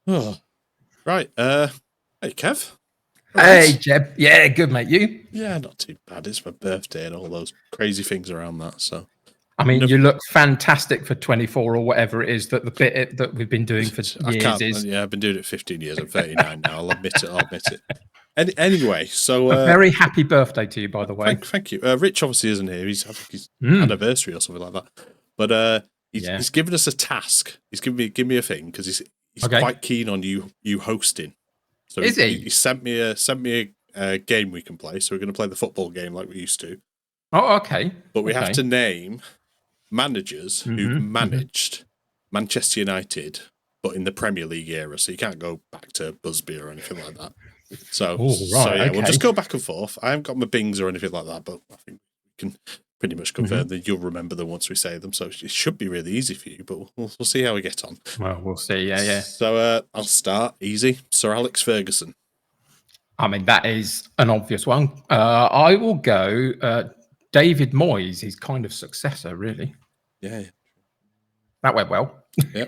Oh, right. Hey, Kev. Hey, Jeb. Yeah, good, mate. You? Yeah, not too bad. It's my birthday and all those crazy things around that. So, I mean, you look fantastic for 24 or whatever it is that the bit that we've been doing for I years can't. is. Yeah, I've been doing it 15 years. I'm 39 now. I'll admit it. Anyway, so A very happy birthday to you, by the way. thank you. Rich obviously isn't here. He's having his anniversary or something like that. But he's given us a task. He's given me a thing because he's quite keen on you hosting. So is he? He sent me a game we can play. So we're going to play the football game like we used to. Oh, okay. But we have to name managers who've managed Manchester United, but in the Premier League era. So you can't go back to Busby or anything like that. So we'll just go back and forth. I haven't got my bings or anything like that, but I think we can pretty much confirm that you'll remember them once we say them. So it should be really easy for you, but we'll see how we get on. Well, we'll see. Yeah. So I'll start easy. Sir Alex Ferguson. I mean, that is an obvious one. I will go David Moyes. He's kind of successor, really. Yeah. That went well. Yeah.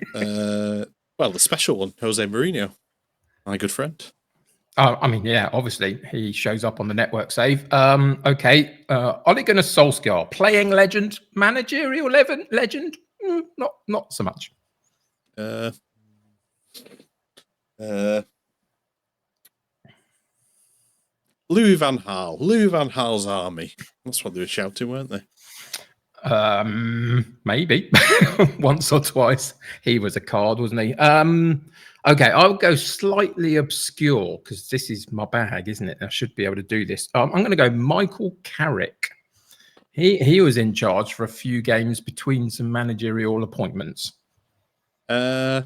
Well, the special one, Jose Mourinho, my good friend. I mean, yeah, obviously he shows up on the network save. Okay. Ole Gunnar Solskjaer, playing legend, managerial legend? Not so much. Louis van Gaal's army. That's what they were shouting, weren't they? Maybe once or twice. He was a card, wasn't he? Okay, I'll go slightly obscure because this is my bag, isn't it? I should be able to do this. I'm going to go Michael Carrick. He was in charge for a few games between some managerial appointments. Oh,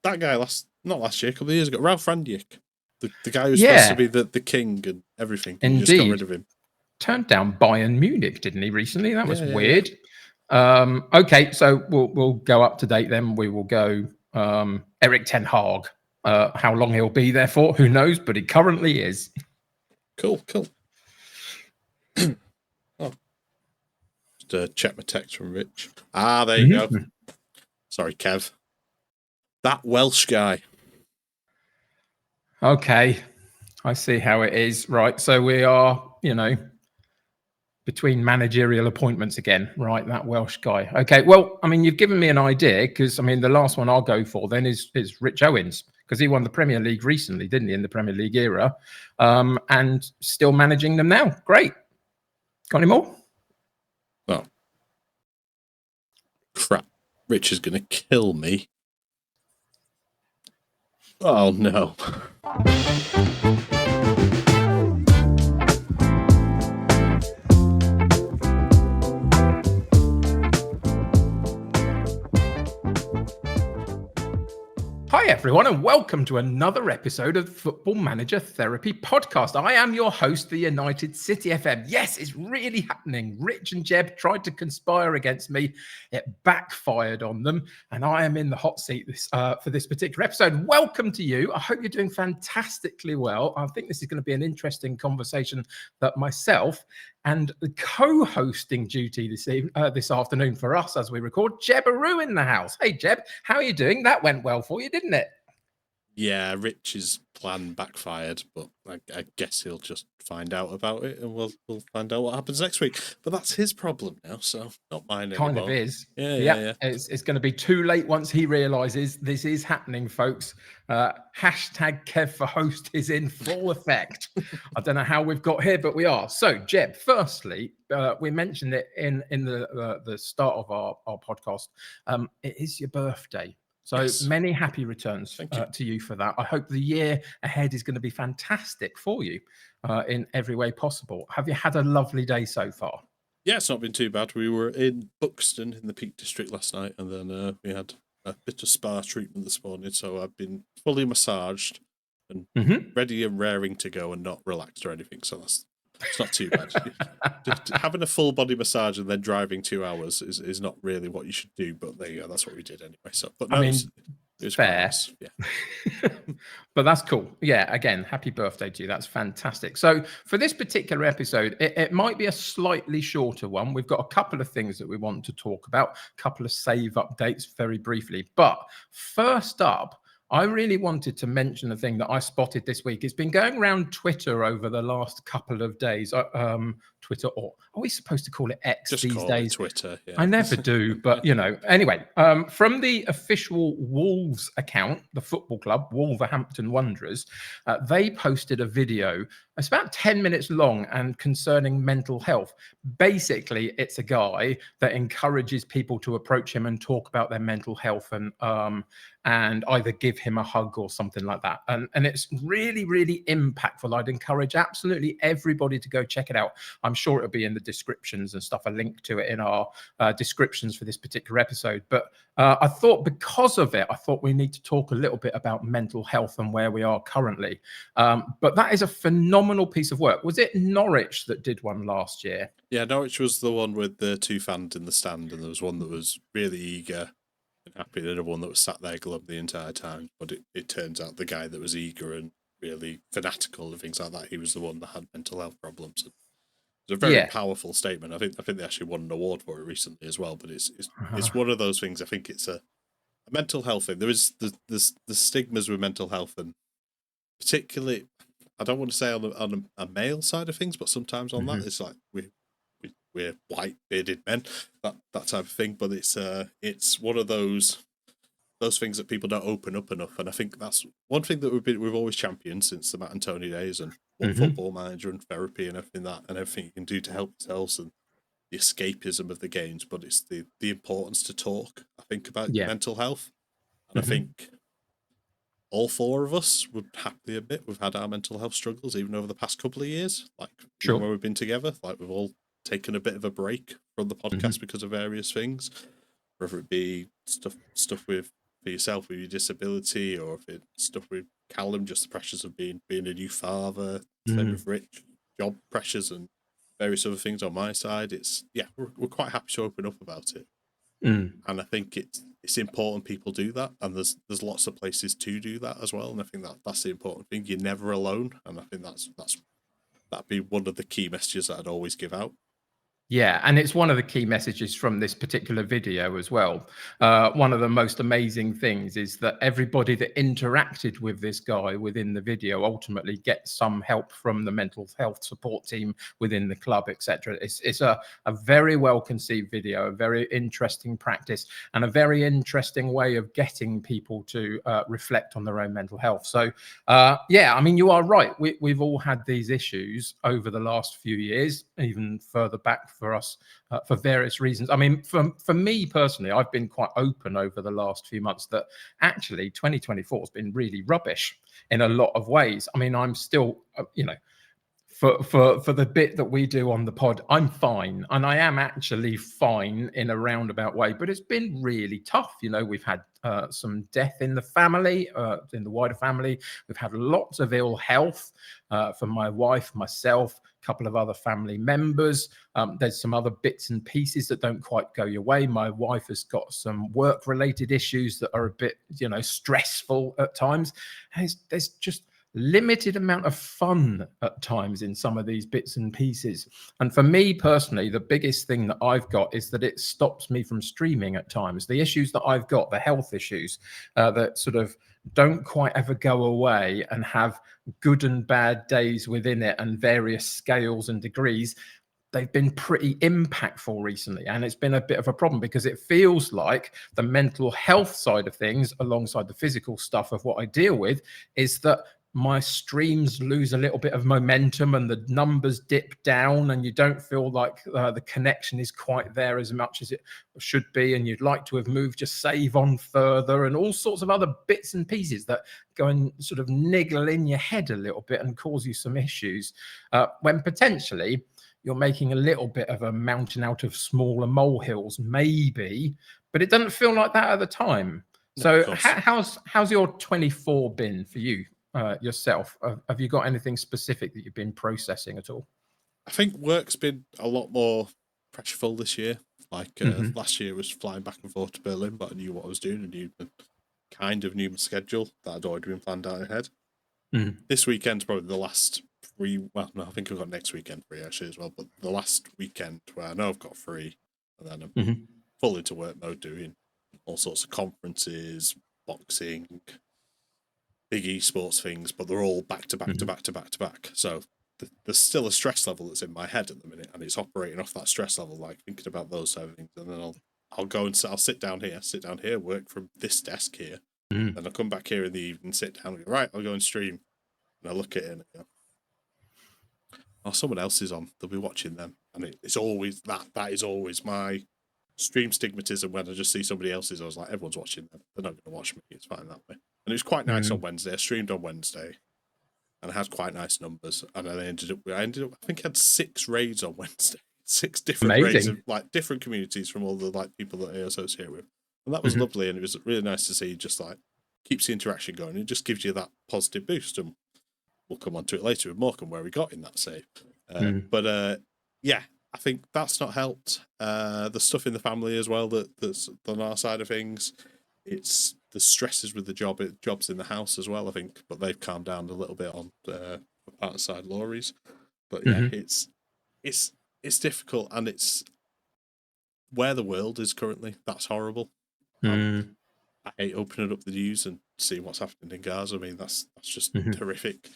that guy not last year, a couple of years ago. Ralph Rangnick. The guy who's supposed to be the king and everything. Indeed. You just got rid of him. Turned down Bayern Munich, didn't he, recently? That was weird. Yeah. Okay, so we'll go up to date then. We will go Erik ten Hag. How long he'll be there for, who knows, but he currently is. Cool. Just check my text from Rich. There you go. Sorry, Kev. That Welsh guy. Okay, I see how it is. Right, so we are, between managerial appointments again. Right, that Welsh guy. Okay, well, I mean, you've given me an idea because, I mean, the last one I'll go for then is Rich Owens because he won the Premier League recently, didn't he, in the Premier League era, and still managing them now. Great. Got any more? Oh. Crap. Rich is going to kill me. Oh, no. Hi, everyone, and welcome to another episode of the Football Manager Therapy Podcast. I am your host, the United City FM. Yes, it's really happening. Rich and Jeb tried to conspire against me. It backfired on them, and I am in the hot seat for this particular episode. Welcome to you. I hope you're doing fantastically well. I think this is going to be an interesting conversation that myself and the co-hosting duty this afternoon for us as we record, Jeb Aru in the house. Hey, Jeb, how are you doing? That went well for you, didn't it? Yeah, Rich's plan backfired, but I guess he'll just find out about it, and we'll find out what happens next week. But that's his problem now, so not mine anymore. Kind of is. Yeah. It's going to be too late once he realizes this is happening, folks. Hashtag Kev for host is in full effect. I don't know how we've got here, but we are. So, Jeb, firstly, we mentioned it in the start of our podcast. It is your birthday. So many happy returns to you for that. I hope the year ahead is going to be fantastic for you in every way possible. Have you had a lovely day so far? Yeah, it's not been too bad. We were in Buxton in the Peak District last night, and then we had a bit of spa treatment this morning. So I've been fully massaged and ready and raring to go and not relaxed or anything. So it's not too bad. Having a full body massage and then driving 2 hours is not really what you should do. But there you go. That's what we did anyway. So, but no, It's quite fair. nice. Yeah. But that's cool. Yeah, again, happy birthday to you. That's fantastic. So for this particular episode, it might be a slightly shorter one. We've got a couple of things that we want to talk about, a couple of save updates very briefly. But first up, I really wanted to mention a thing that I spotted this week. It's been going around Twitter over the last couple of days. Twitter, or are we supposed to call it X Just these call days? it Twitter. Yeah. I never do, but anyway, from the official Wolves account, the football club, Wolverhampton Wanderers, they posted a video. It's about 10 minutes long and concerning mental health. Basically, it's a guy that encourages people to approach him and talk about their mental health and either give him a hug or something like that. And it's really, really impactful. I'd encourage absolutely everybody to go check it out. I'm sure it'll be in the descriptions and stuff, a link to it in our descriptions for this particular episode. But I thought because of it, I thought we need to talk a little bit about mental health and where we are currently. But that is a phenomenal piece of work. Was it Norwich that did one last year? Yeah, Norwich was the one with the 2 fans in the stand, and there was one that was really eager and happy, and another one that was sat there glum the entire time. But it turns out the guy that was eager and really fanatical and things like that, he was the one that had mental health problems. And it's a very powerful statement. I think they actually won an award for it recently as well. But it's one of those things. I think it's a mental health thing. There is the stigmas with mental health, and particularly, I don't want to say on a male side of things, but sometimes on that, it's like we're white bearded men, that type of thing. But it's one of those things that people don't open up enough. And I think that's one thing that we've always championed since the Matt and Tony days, and Football Manager and therapy and everything you can do to help yourselves and the escapism of the games. But it's the importance to talk, I think, about mental health. And I think all 4 of us would happily admit we've had our mental health struggles even over the past couple of years. Like when we've been together, like we've all taken a bit of a break from the podcast because of various things, whether it be stuff with for yourself with your disability, or if it's stuff with Callum, just the pressures of being a new father, same with Rich, job pressures and various other things on my side. We're quite happy to open up about it. And I think it's important people do that, and there's lots of places to do that as well. And I think that's the important thing. You're never alone, and I think that'd be one of the key messages that I'd always give out. Yeah, and it's one of the key messages from this particular video as well. One of the most amazing things is that everybody that interacted with this guy within the video ultimately gets some help from the mental health support team within the club, etc. It's a very well conceived video, a very interesting practice, and a very interesting way of getting people to reflect on their own mental health. So, I mean, you are right. We've all had these issues over the last few years, even further back for us for various reasons. I mean, for me personally, I've been quite open over the last few months that actually 2024 has been really rubbish in a lot of ways. I mean, I'm still, for the bit that we do on the pod, I'm fine, and I am actually fine in a roundabout way, but it's been really tough. We've had some death in the family, in the wider family. We've had lots of ill health from my wife, myself, a couple of other family members. There's some other bits and pieces that don't quite go your way. My wife has got some work-related issues that are a bit, stressful at times. And there's just limited amount of fun at times in some of these bits and pieces. And for me personally, the biggest thing that I've got is that it stops me from streaming at times. The issues that I've got, the health issues that sort of don't quite ever go away and have good and bad days within it and various scales and degrees, they've been pretty impactful recently. And it's been a bit of a problem because it feels like the mental health side of things, alongside the physical stuff of what I deal with, is that my streams lose a little bit of momentum and the numbers dip down, and you don't feel like the connection is quite there as much as it should be, and you'd like to have moved your save on further, and all sorts of other bits and pieces that go and sort of niggle in your head a little bit and cause you some issues when potentially you're making a little bit of a mountain out of smaller molehills, maybe, but it doesn't feel like that at the time. So how's your 24 been for you? Yourself, have you got anything specific that you've been processing at all? I think work's been a lot more pressureful this year. Like last year was flying back and forth to Berlin, but I knew what I was doing and knew the kind of new schedule that had already been planned out ahead. Mm. This weekend's probably the last free. Well, no, I think I've got next weekend free actually as well. But the last weekend where I know I've got free, and then I'm full into work mode doing all sorts of conferences, boxing, big esports things, but they're all back to back to back to back to back. So there's still a stress level that's in my head at the minute, and it's operating off that stress level, like thinking about those sort of things. And then I'll go and I'll sit down here, work from this desk here, and I'll come back here in the evening, sit down, and go, right, I'll go and stream, and I look at it and I go, oh, someone else is on. They'll be watching them, and it's always that. That is always my stream stigmatism when I just see somebody else's. I was like, everyone's watching them. They're not going to watch me. It's fine that way. And it was quite nice on Wednesday. I streamed on Wednesday, and I had quite nice numbers. And I ended up. I think I had 6 raids on Wednesday. 6 different raids of like different communities from all the like people that I associate with, and that was lovely. And it was really nice to see. Just like keeps the interaction going. It just gives you that positive boost. And we'll come on to it later with Morecambe where we got in that save. But yeah, I think that's not helped. The stuff in the family as well that's on our side of things. It's the stresses with the jobs in the house as well, I think, but they've calmed down a little bit on outside Laurie's. But yeah, it's difficult, and it's where the world is currently. That's horrible. I hate opening up the news and seeing what's happening in Gaza. I mean, that's just horrific.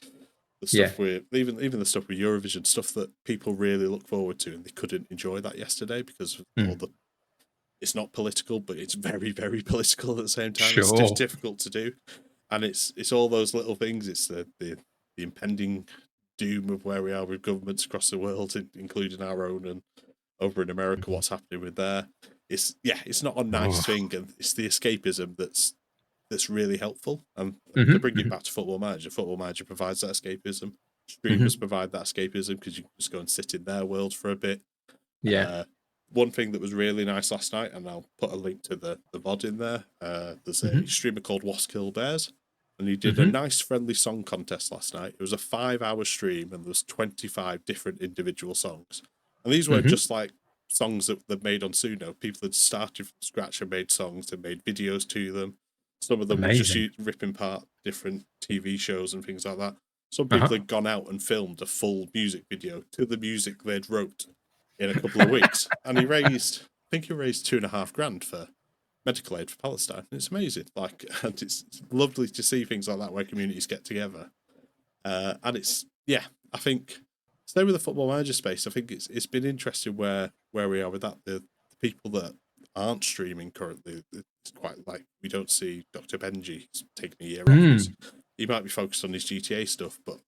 The stuff with even the stuff with Eurovision, stuff that people really look forward to, and they couldn't enjoy that yesterday because of all the. It's not political, but it's very, very political at the same time. It's just difficult to do, and it's all those little things. It's the impending doom of where we are with governments across the world, including our own, and over in America, what's happening with there. It's not a nice thing, and it's the escapism that's really helpful. And to bring it back to Football Manager provides that escapism. Streamers provide that escapism because you can just go and sit in their world for a bit. One thing that was really nice last night, and I'll put a link to the VOD in there. There's a streamer called Waskill Bears, and he did a nice friendly song contest last night. It was a 5-hour stream, and there was 25 different individual songs. And these weren't just like songs that they've made on Suno. People had started from scratch and made songs and made videos to them. Some of them were just ripping apart different TV shows and things like that. Some people had gone out and filmed a full music video to the music they'd wrote in a couple of weeks. And I think he raised $2,500 for medical aid for Palestine. It's amazing. Like, and it's lovely to see things like that where communities get together. And I think stay with the Football Manager space. I think it's been interesting where we are with that. The people that aren't streaming currently, it's quite like we don't see Dr. Benji taking a year off. He might be focused on his GTA stuff, but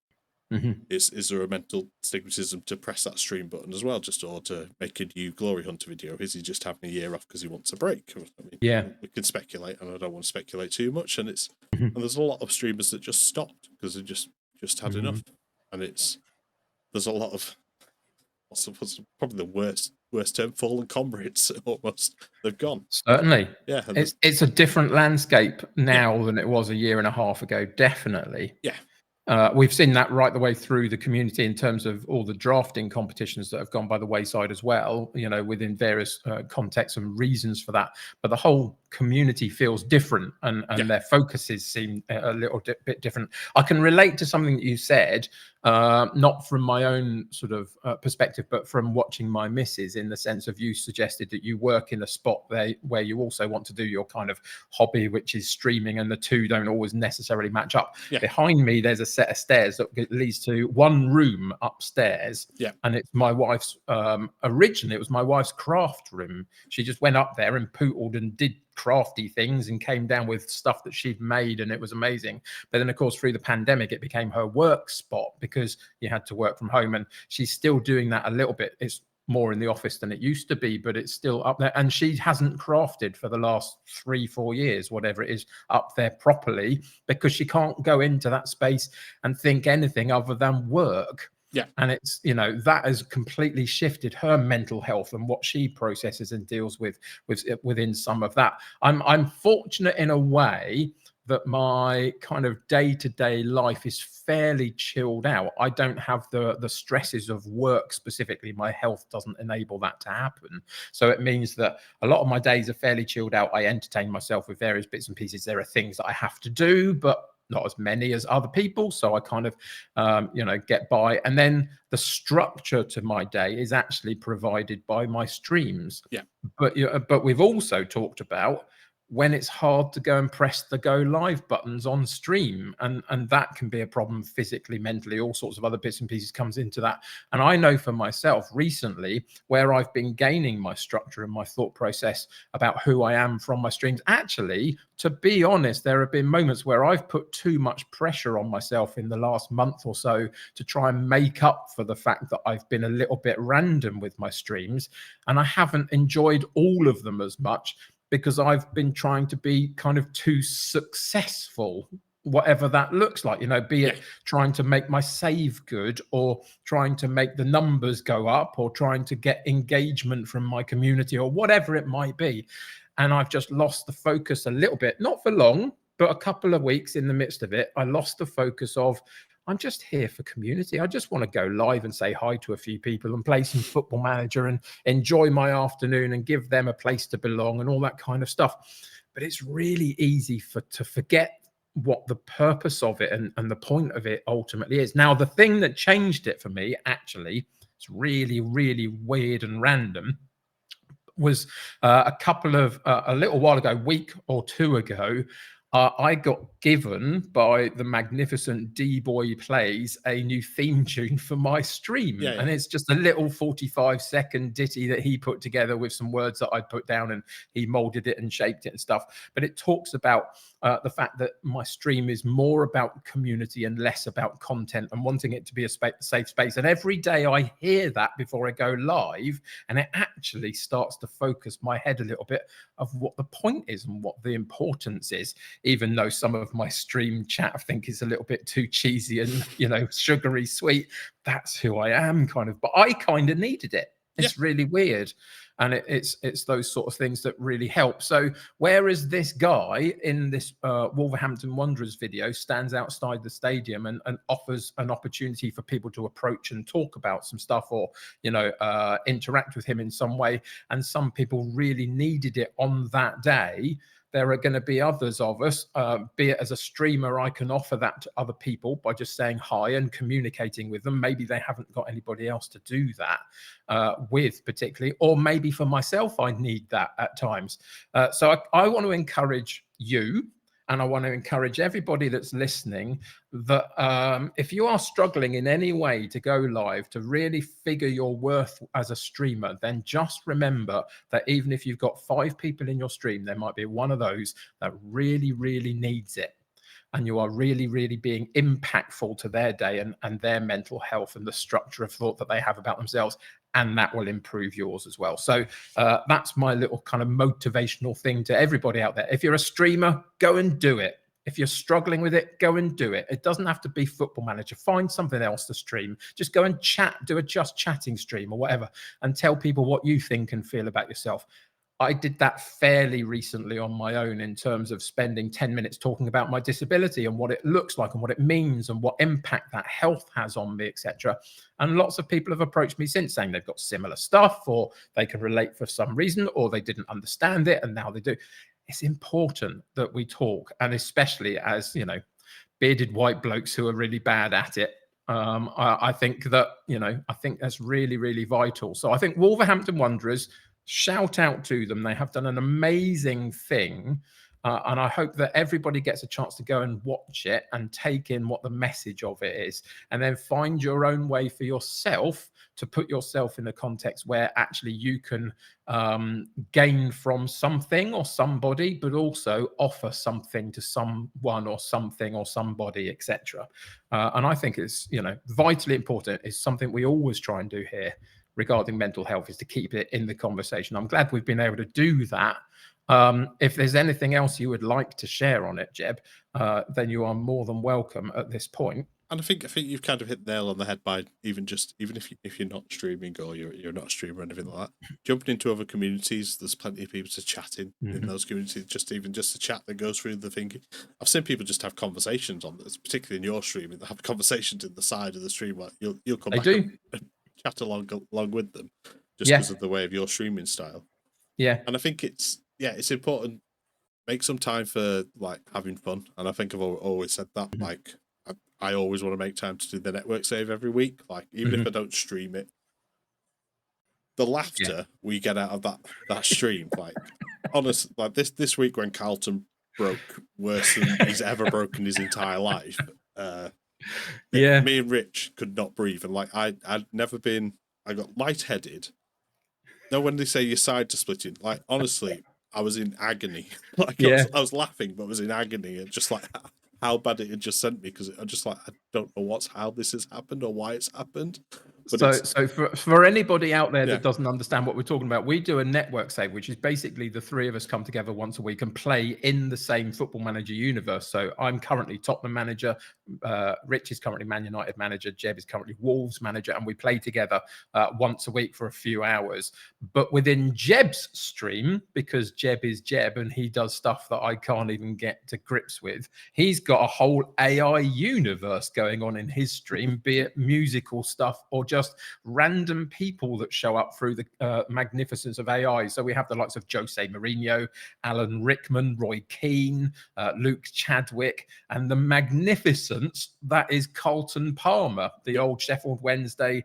is there a mental stigmatism to press that stream button as well, just or to make a new Glory Hunter video? Is he just having a year off because he wants a break? I mean, we can speculate, and I don't want to speculate too much. And it's and there's a lot of streamers that just stopped because they just had enough. And there's a lot of what's probably the worst term, fallen comrades almost. They've gone. Certainly. Yeah. It's a different landscape now than it was a year and a half ago, definitely. Yeah. We've seen that right the way through the community in terms of all the drafting competitions that have gone by the wayside as well, within various contexts and reasons for that. But the whole community feels different, and their focuses seem a little bit different. I can relate to something that you said, not from my own sort of perspective, but from watching my missus, in the sense of you suggested that you work in a spot there where you also want to do your kind of hobby, which is streaming, and the two don't always necessarily match up. Behind me, there's a set of stairs that leads to one room upstairs, and it's my wife's originally it was my wife's craft room. She just went up there and pootled and did crafty things and came down with stuff that she'd made, and it was amazing. But then of course through the pandemic it became her work spot because you had to work from home, and she's still doing that a little bit. It's more in the office than it used to be, but it's still up there, and she hasn't crafted for the last 3-4 years, whatever it is, up there properly, because she can't go into that space and think anything other than work. And it's that has completely shifted her mental health and what she processes and deals with within some of that. I'm fortunate in a way that my kind of day-to-day life is fairly chilled out. I don't have the stresses of work specifically. My health doesn't enable that to happen. So it means that a lot of my days are fairly chilled out. I entertain myself with various bits and pieces. There are things that I have to do, but not as many as other people. So I kind of, get by. And then the structure to my day is actually provided by my streams. Yeah. But we've also talked about when it's hard to go and press the go live buttons on stream, and that can be a problem physically, mentally, all sorts of other bits and pieces comes into that. And I know for myself recently where I've been gaining my structure and my thought process about who I am from my streams. Actually, to be honest, there have been moments where I've put too much pressure on myself in the last month or so to try and make up for the fact that I've been a little bit random with my streams, and I haven't enjoyed all of them as much, because I've been trying to be kind of too successful, whatever that looks like, be it trying to make my save good, or trying to make the numbers go up, or trying to get engagement from my community, or whatever it might be. And I've just lost the focus a little bit, not for long, but a couple of weeks in the midst of it, I lost the focus of, I'm just here for community. I just want to go live and say hi to a few people and play some Football Manager and enjoy my afternoon and give them a place to belong and all that kind of stuff. But it's really easy to forget what the purpose of it and the point of it ultimately is. Now, the thing that changed it for me, actually, it's really, really weird and random, was a little while ago, week or two ago, I got given by the magnificent D-Boy Plays a new theme tune for my stream. And it's just a little 45-second ditty that he put together with some words that I put down, and he molded it and shaped it and stuff. But it talks about the fact that my stream is more about community and less about content, and wanting it to be a safe space. And every day I hear that before I go live, and it actually starts to focus my head a little bit of what the point is and what the importance is, even though some of my stream chat I think is a little bit too cheesy and, sugary sweet. That's who I am, kind of. But I kind of needed it. It's really weird. And it's those sort of things that really help. So whereas this guy in this Wolverhampton Wanderers video stands outside the stadium and offers an opportunity for people to approach and talk about some stuff, or, interact with him in some way, and some people really needed it on that day, there are going to be others of us, be it as a streamer, I can offer that to other people by just saying hi and communicating with them. Maybe they haven't got anybody else to do that with particularly, or maybe for myself, I need that at times. So I want to encourage you, and I want to encourage everybody that's listening, that if you are struggling in any way to go live, to really figure your worth as a streamer, then just remember that even if you've got 5 people in your stream, there might be one of those that really, really needs it. And you are really, really being impactful to their day and their mental health and the structure of thought that they have about themselves. And that will improve yours as well. So that's my little kind of motivational thing to everybody out there. If you're a streamer, go and do it. If you're struggling with it, go and do it. It doesn't have to be Football Manager. Find something else to stream. Just go and chat, do a just chatting stream or whatever, and tell people what you think and feel about yourself. I did that fairly recently on my own, in terms of spending 10 minutes talking about my disability and what it looks like and what it means and what impact that health has on me, etc. And lots of people have approached me since, saying they've got similar stuff, or they can relate for some reason, or they didn't understand it and now they do. It's important that we talk, and especially as, bearded white blokes who are really bad at it. I think that, I think that's really, really vital. So I think Wolverhampton Wanderers, shout out to them. They have done an amazing thing. And I hope that everybody gets a chance to go and watch it and take in what the message of it is, and then find your own way for yourself to put yourself in a context where actually you can gain from something or somebody, but also offer something to someone or something or somebody, etc. And I think it's, vitally important. It's something we always try and do here regarding mental health, is to keep it in the conversation. I'm glad we've been able to do that. If there's anything else you would like to share on it, Jeb, then you are more than welcome at this point. And I think you've kind of hit the nail on the head by even if you're not streaming or you're not a streamer or anything like that, jumping into other communities. There's plenty of people to chat in those communities. Just a chat that goes through the thing. I've seen people just have conversations on this, particularly in your streaming. They have conversations in the side of the stream. Like you'll come back and chat along with them, just because of the way of your streaming style. Yeah, and I think it's important. Make some time for like having fun, and I think I've always said that. Like I always want to make time to do the network save every week. Like even if I don't stream it, the laughter we get out of that stream, like honestly, like this week when Carlton broke worse than he's ever broken his entire life. Me and Rich could not breathe, and like I'd never been. I got lightheaded. No, when they say your sides are splitting, like honestly, I was in agony. Like I was laughing, but I was in agony, and just like how bad it had just sent me, because I just like I don't know how this has happened or why it's happened. But so for anybody out there that doesn't understand what we're talking about, we do a network save, which is basically the three of us come together once a week and play in the same Football Manager universe. So I'm currently Tottenham manager, Rich is currently Man United manager, Jeb is currently Wolves manager, and we play together once a week for a few hours. But within Jeb's stream, because Jeb is Jeb and he does stuff that I can't even get to grips with, he's got a whole AI universe going on in his stream, be it musical stuff or just random people that show up through the magnificence of AI. So we have the likes of Jose Mourinho, Alan Rickman, Roy Keane, Luke Chadwick, and the magnificence that is Carlton Palmer, the old Sheffield Wednesday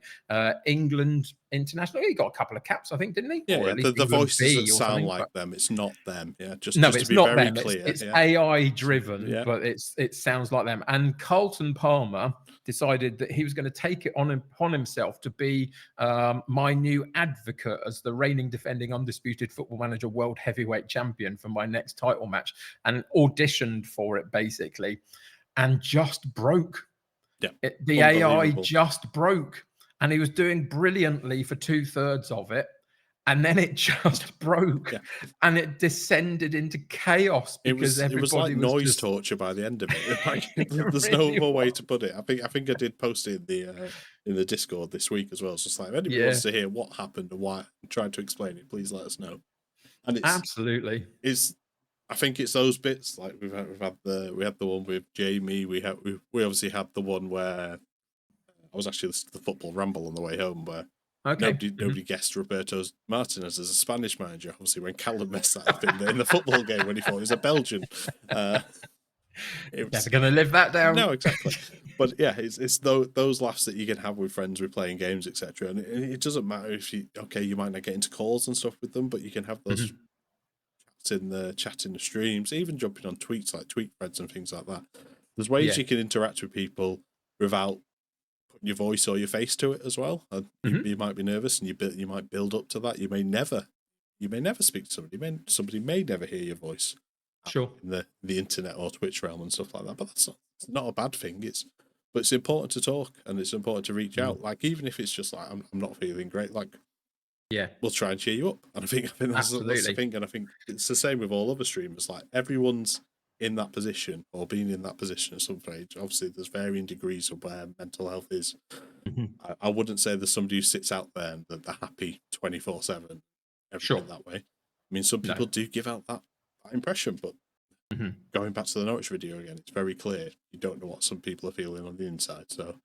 England international. He got a couple of caps, I think, didn't he? Yeah, the voices that sound like them. It's not them. Yeah, just to be very clear. It's AI driven, but it sounds like them. And Carlton Palmer decided that he was going to take it upon himself to be my new advocate as the reigning defending undisputed Football Manager World Heavyweight Champion for my next title match, and auditioned for it basically, and just broke. Yeah, the AI just broke, and he was doing brilliantly for 2/3 of it. And then it just broke, and it descended into chaos because it was like noise torture by the end of it. Like, there's no other way to put it. I think I did post it in the Discord this week as well. It's just like, if anybody wants to hear what happened and why, I'm trying to explain it, please let us know. And it's absolutely. I think it's those bits like we had the one with Jamie. We obviously had the one where I was actually listening to the football ramble on the way home where. Nobody guessed Roberto Martinez as a Spanish manager. Obviously, when Callum messed that up in the football game when he thought he was a Belgian. Never going to live that down. No, exactly. But yeah, it's those laughs that you can have with friends with playing games, etc. And it doesn't matter if you might not get into calls and stuff with them, but you can have those chat in the streams, even jumping on tweets like tweet threads and things like that. There's ways you can interact with people without your voice or your face to it as well. You might be nervous, and you might build up to that. You may never speak to somebody. Somebody may never hear your voice. Sure. In the internet or Twitch realm and stuff like that. But it's not a bad thing. But it's important to talk, and it's important to reach out. Like even if it's just like I'm not feeling great. Like we'll try and cheer you up. And I think that's the thing. And I think it's the same with all other streamers. Like everyone's in that position or being in that position at some stage. Obviously, there's varying degrees of where mental health is. I wouldn't say there's somebody who sits out there and they're happy 24/7, everything that way. I mean, some people do give out that impression, but going back to the Norwich video again, it's very clear you don't know what some people are feeling on the inside. So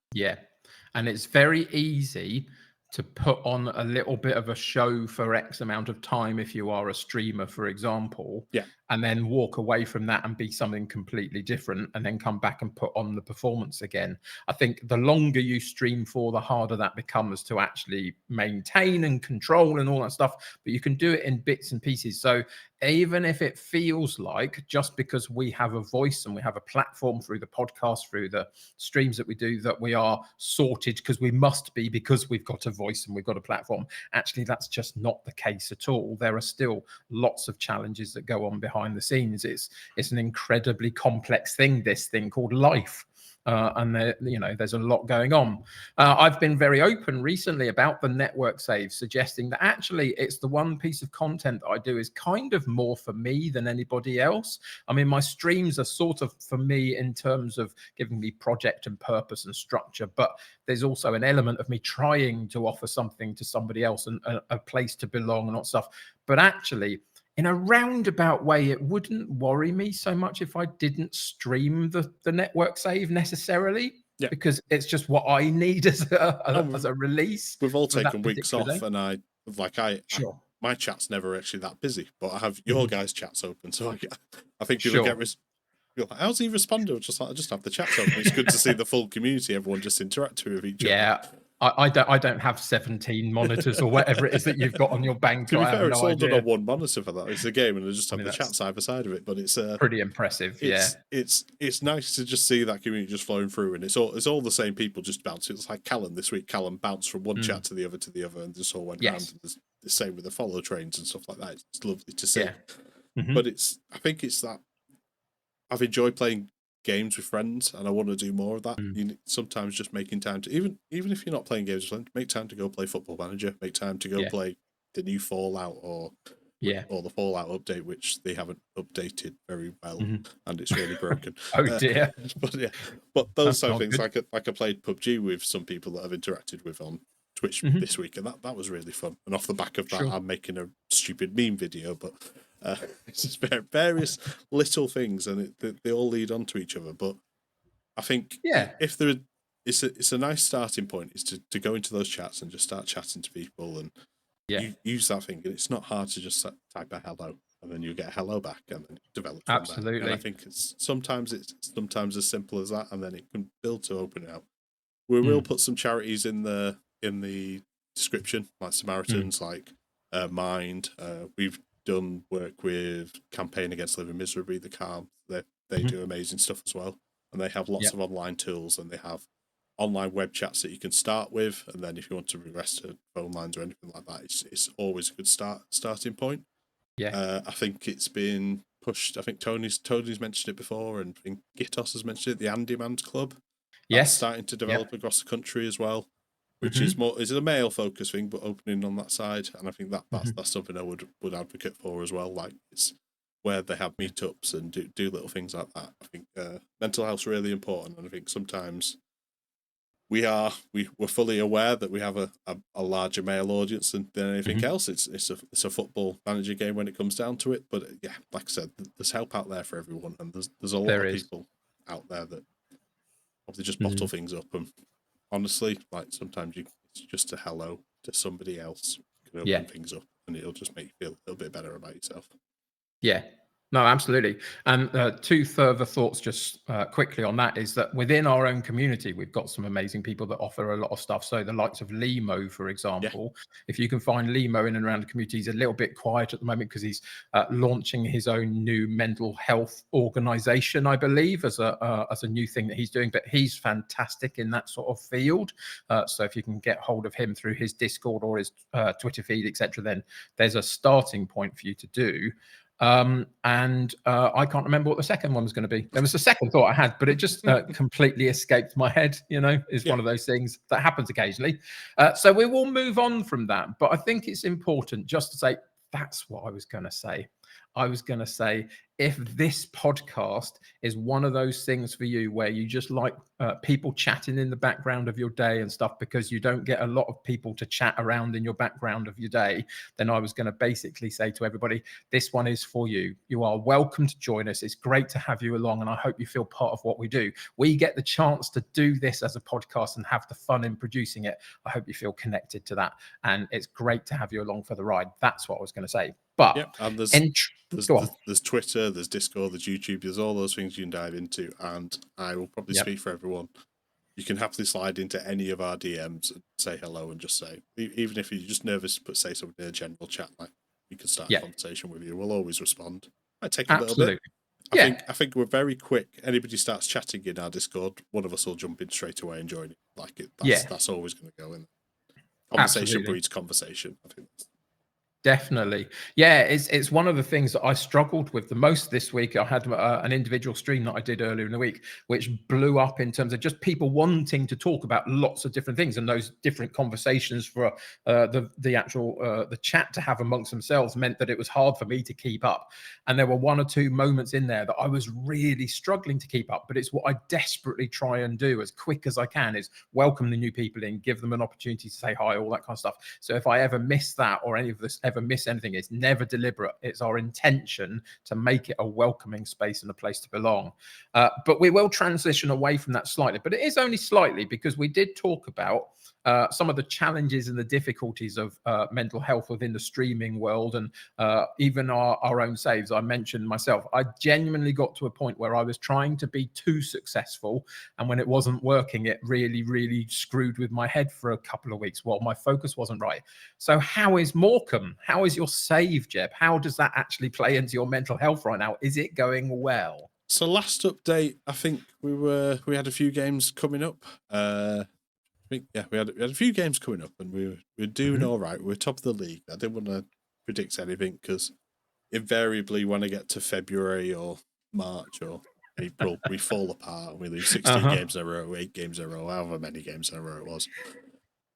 and it's very easy to put on a little bit of a show for X amount of time if you are a streamer, for example, and then walk away from that and be something completely different, and then come back and put on the performance again. I think the longer you stream for, the harder that becomes to actually maintain and control and all that stuff, but you can do it in bits and pieces. So even if it feels like just because we have a voice and we have a platform through the podcast, through the streams that we do, that we are sorted because we must be, because we've got a voice and we've got a platform, actually that's just not the case at all. There are still lots of challenges that go on behind the scenes. It's an incredibly complex thing, this thing called life. and there's a lot going on. I've been very open recently about the network save, suggesting that actually it's the one piece of content that I do is kind of more for me than anybody else. I mean, my streams are sort of for me in terms of giving me project and purpose and structure, but there's also an element of me trying to offer something to somebody else and a place to belong and all stuff. But actually, in a roundabout way, it wouldn't worry me so much if I didn't stream the network save necessarily, because it's just what I need as a release. We've all taken weeks off, day. and my chat's never actually that busy, but I have your guys' chats open, so I think people get you're like, how's he responding? I just have the chats open. It's good to see the full community, everyone just interacting with each other. Yeah. I don't have 17 monitors or whatever it is that you've got on your bank. To be fair, it's all done on one monitor for that. It's a game, and I just have the chat side by side of it. But it's pretty impressive. It's nice to just see that community just flowing through, and it's all the same people just bouncing. It's like Callum this week. Callum bounced from one chat to the other, and just all went round. And the same with the follow trains and stuff like that. It's lovely to see. But I think it's that I've enjoyed playing games with friends, and I want to do more of that. Sometimes just making time to even if you're not playing games with friends, make time to go play Football Manager, make time to go play the new Fallout or the Fallout update, which they haven't updated very well, and it's really broken. Oh dear! But those sort of things, like I played PUBG with some people that I've interacted with on Twitch this week, and that was really fun. And off the back of that, I'm making a stupid meme video, but. It's just various little things, and they all lead on to each other. But I think if it's a nice starting point is to go into those chats and just start chatting to people and use that thing. And it's not hard to just type a hello, and then you get a hello back, and then it develops from there. And I think it's sometimes as simple as that, and then it can build to open it out. We will put some charities in the description, like Samaritans, like Mind. We've done work with Campaign Against Living Miserably, the Calm. They do amazing stuff as well, and they have lots of online tools, and they have online web chats that you can start with, and then if you want to regress to phone lines or anything like that, it's always a good starting point. I think it's been pushed. I think Tony's mentioned it before, and I think Gitos has mentioned it, the Andy Man's Club. That's starting to develop across the country as well, which is a male focus thing, but opening on that side, and I think that's something I would advocate for as well. Like, it's where they have meetups and do little things like that. I think mental health's really important, and I think sometimes we're fully aware that we have a larger male audience than anything else. It's a football manager game when it comes down to it, but like I said, there's help out there for everyone, and there's a lot of people out there that obviously just bottle things up. And honestly, like, sometimes it's just a hello to somebody else can open things up, and it'll just make you feel a little bit better about yourself. No, absolutely. And two further thoughts just quickly on that is that within our own community, we've got some amazing people that offer a lot of stuff. So the likes of Limo, for example, if you can find Limo in and around the community, he's a little bit quiet at the moment because he's launching his own new mental health organization, I believe, as a new thing that he's doing. But he's fantastic in that sort of field. So if you can get hold of him through his Discord or his Twitter feed, etc., then there's a starting point for you to do. And I can't remember what the second one was going to be. There was a second thought I had, but it just completely escaped my head. Is one of those things that happens occasionally. So we will move on from that. But I think it's important just to say that's what I was going to say. I was going to say, if this podcast is one of those things for you where you just like people chatting in the background of your day and stuff because you don't get a lot of people to chat around in your background of your day, then I was going to basically say to everybody, this one is for you. You are welcome to join us. It's great to have you along, and I hope you feel part of what we do. We get the chance to do this as a podcast and have the fun in producing it. I hope you feel connected to that, and it's great to have you along for the ride. That's what I was going to say. But and there's Twitter, there's Discord, there's YouTube, there's all those things you can dive into, and I will probably speak for everyone. You can happily slide into any of our DMs and say hello and just say, even if you're just nervous, but say something in a general chat, like, we can start a conversation with you. We'll always respond. Might take a little bit. I think we're very quick. Anybody starts chatting in our Discord, one of us will jump in straight away and join it. Like, that's always going to go in. Conversation breeds conversation. I think Definitely. Yeah, it's one of the things that I struggled with the most this week. I had an individual stream that I did earlier in the week, which blew up in terms of just people wanting to talk about lots of different things, and those different conversations for the actual the chat to have amongst themselves meant that it was hard for me to keep up. And there were one or two moments in there that I was really struggling to keep up. But it's what I desperately try and do as quick as I can is welcome the new people in, give them an opportunity to say hi, all that kind of stuff. So if I ever miss that or any of this ever miss anything, it's never deliberate. It's our intention to make it a welcoming space and a place to belong. But we will transition away from that slightly, but it is only slightly because we did talk about some of the challenges and the difficulties of mental health within the streaming world, and even our own saves. I mentioned myself, I genuinely got to a point where I was trying to be too successful, and when it wasn't working, it really screwed with my head for a couple of weeks while my focus wasn't right. So how is Morecambe? How is your save, Jeb? How does that actually play into your mental health right now? Is it going well? So last update, I think we had a few games coming up. We had a few games coming up, and we were doing all right. We were top of the league. I didn't want to predict anything because invariably when I get to February or March or April, we fall apart and we lose 16 games in a row, 8 games in a row, however many games in a row it was.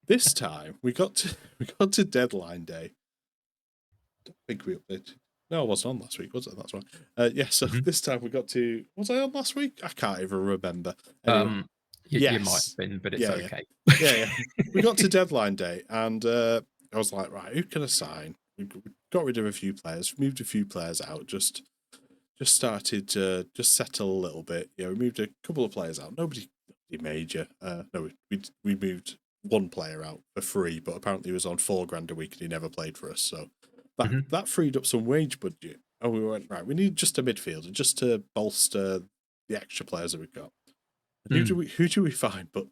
This time we got to deadline day. I don't think we updated. No, I wasn't on last week, was it? That's right. So this time we got to. Was I on last week? I can't even remember. Anyway, you might have been, but it's okay. Yeah. We got to deadline day, and I was like, right, who can I sign? We got rid of a few players, moved a few players out, just started to just settle a little bit. We moved a couple of players out. Nobody major. No, we moved one player out for free, but apparently he was on $4,000 a week and he never played for us. So that freed up some wage budget. And we went, right, we need just a midfielder just to bolster the extra players that we've got. And who do we find but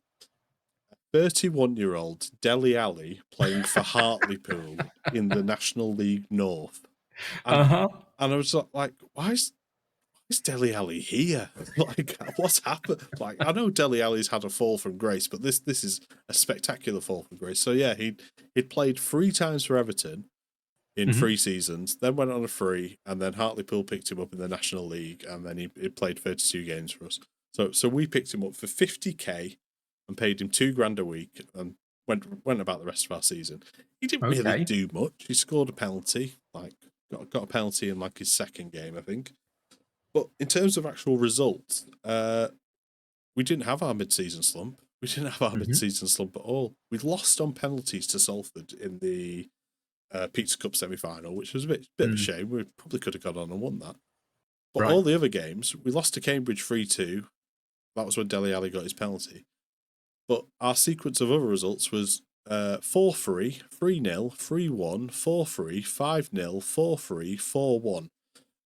31-year-old Dele Alli playing for Hartlepool in the National League North. And I was like, why is Dele Alli here? Like, what's happened? Like, I know Dele Alli's had a fall from grace, but this is a spectacular fall from grace. So yeah, he'd played 3 times for Everton in 3 seasons, then went on a free, and then Hartlepool picked him up in the National League, and then he played 32 games for us. So we picked him up for 50k and paid him $2,000 a week, and went about the rest of our season. He didn't really do much. He scored a penalty, like got a penalty in like his second game, I think. But in terms of actual results, we didn't have our mid-season slump. We didn't have our mid-season slump at all. We lost on penalties to Salford in the Pizza Cup semi-final, which was a bit of a shame. We probably could have gone on and won that. But all the other games, we lost to Cambridge 3-2. That was when Dele Alli got his penalty. But our sequence of other results was 4-3, 3-0, 3-1, 4-3, 5-0, 4-3, 4-1.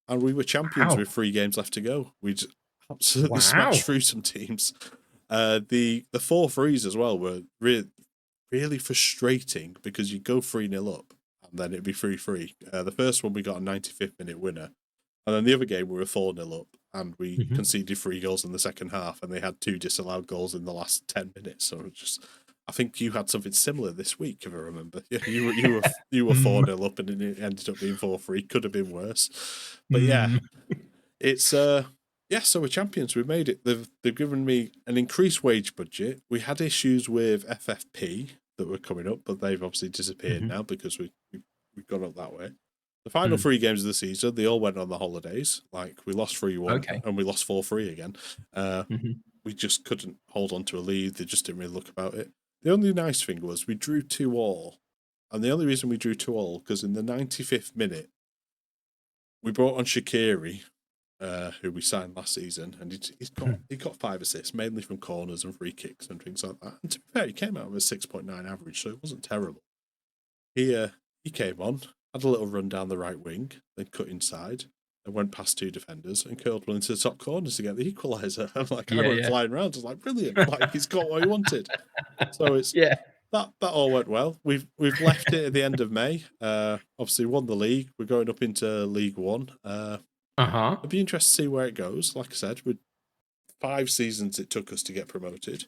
And we were champions with 3 games left to go. We just absolutely smashed through some teams. The 4-3s as well were really frustrating because you go 3-0 up and then it'd be 3-3. The first one we got a 95th minute winner. And then the other game we were 4-0 up and we conceded 3 goals in the second half and they had 2 disallowed goals in the last 10 minutes. So it just, I think you had something similar this week, if I remember. You were 4-0 up and it ended up being 4-3. Could have been worse. But yeah, it's so we're champions. We've made it. They've given me an increased wage budget. We had issues with FFP that were coming up, but they've obviously disappeared now because we've gone up that way. The final 3 games of the season, they all went on the holidays. Like, we lost 3-1 and we lost 4-3 again. We just couldn't hold on to a lead. They just didn't really look about it. The only nice thing was we drew 2-2. And the only reason we drew 2-2, because in the 95th minute, we brought on Shaqiri, who we signed last season, and he got 5 assists, mainly from corners and free kicks and things like that. And to be fair, he came out with a 6.9 average, so it wasn't terrible. He came on, had a little run down the right wing, then cut inside, and went past 2 defenders and curled one into the top corners to get the equaliser. I'm like, I went flying around. I was like, brilliant! Like, he's got what he wanted. So it's that all went well. We've left it at the end of May. Obviously won the league. We're going up into League One. It'd be interesting to see where it goes. Like I said, with 5 seasons it took us to get promoted.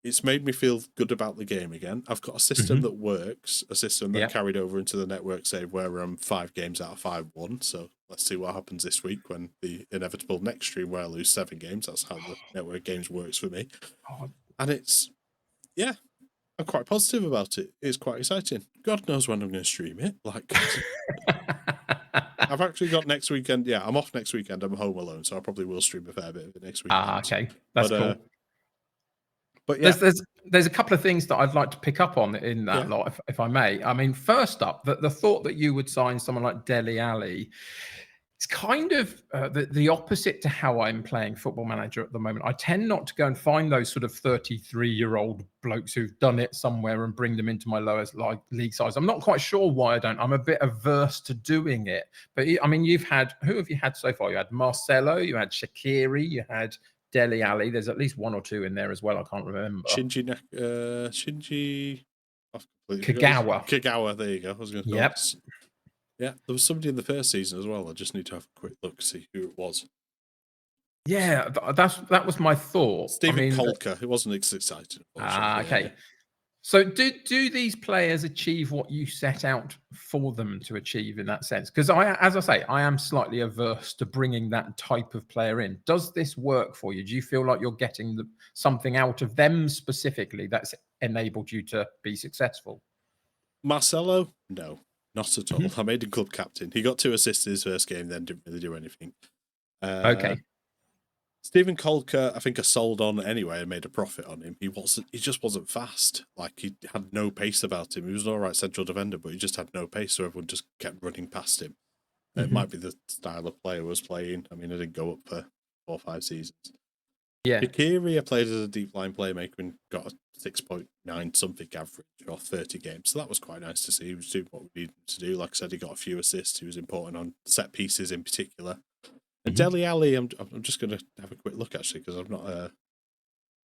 it's made me feel good about the game again. I've got a system that works, a system that carried over into the network save where I'm 5 games out of 5 won. So let's see what happens this week when the inevitable next stream where I lose 7 games. That's how the network games works for me. And it's, yeah, I'm quite positive about it. It's quite exciting. God knows when I'm going to stream it. Like, I've actually got next weekend. Yeah, I'm off next weekend. I'm home alone, so I probably will stream a fair bit of it next weekend. Okay, that's cool. But yeah, there's a couple of things that I'd like to pick up on in that lot, if I may. I mean, first up, the thought that you would sign someone like Dele Alli, it's kind of the opposite to how I'm playing Football Manager at the moment. I tend not to go and find those sort of 33-year-old blokes who've done it somewhere and bring them into my lowest league size. I'm not quite sure why I don't. I'm a bit averse to doing it. But I mean, who have you had so far? You had Marcelo, you had Shaqiri, you had Dele Alli. There's at least 1 or 2 in there as well. I can't remember. Shinji Kagawa. There you go. I was going to call it. Yeah, there was somebody in the first season as well. I just need to have a quick look to see who it was. Yeah, that was my thought. Stephen Kolka. It wasn't exciting. Okay. So do these players achieve what you set out for them to achieve in that sense? Because as I say, I am slightly averse to bringing that type of player in. Does this work for you? Do you feel like you're getting something out of them specifically that's enabled you to be successful? Marcelo? No, not at all. I made him club captain. He got 2 assists in his first game, then didn't really do anything. Okay. Stephen Kolka, I think I sold on anyway and made a profit on him. He just wasn't fast. Like, he had no pace about him. He was an all right central defender, but he just had no pace, so everyone just kept running past him. It might be the style of player I was playing. I mean, I didn't go up for 4 or 5 seasons. Yeah. Shaqiri, I played as a deep line playmaker and got a 6.9 something average off 30 games. So that was quite nice to see. He was doing what we needed to do. Like I said, he got a few assists. He was important on set pieces in particular. And Dele Alli, I'm just going to have a quick look actually because I've not.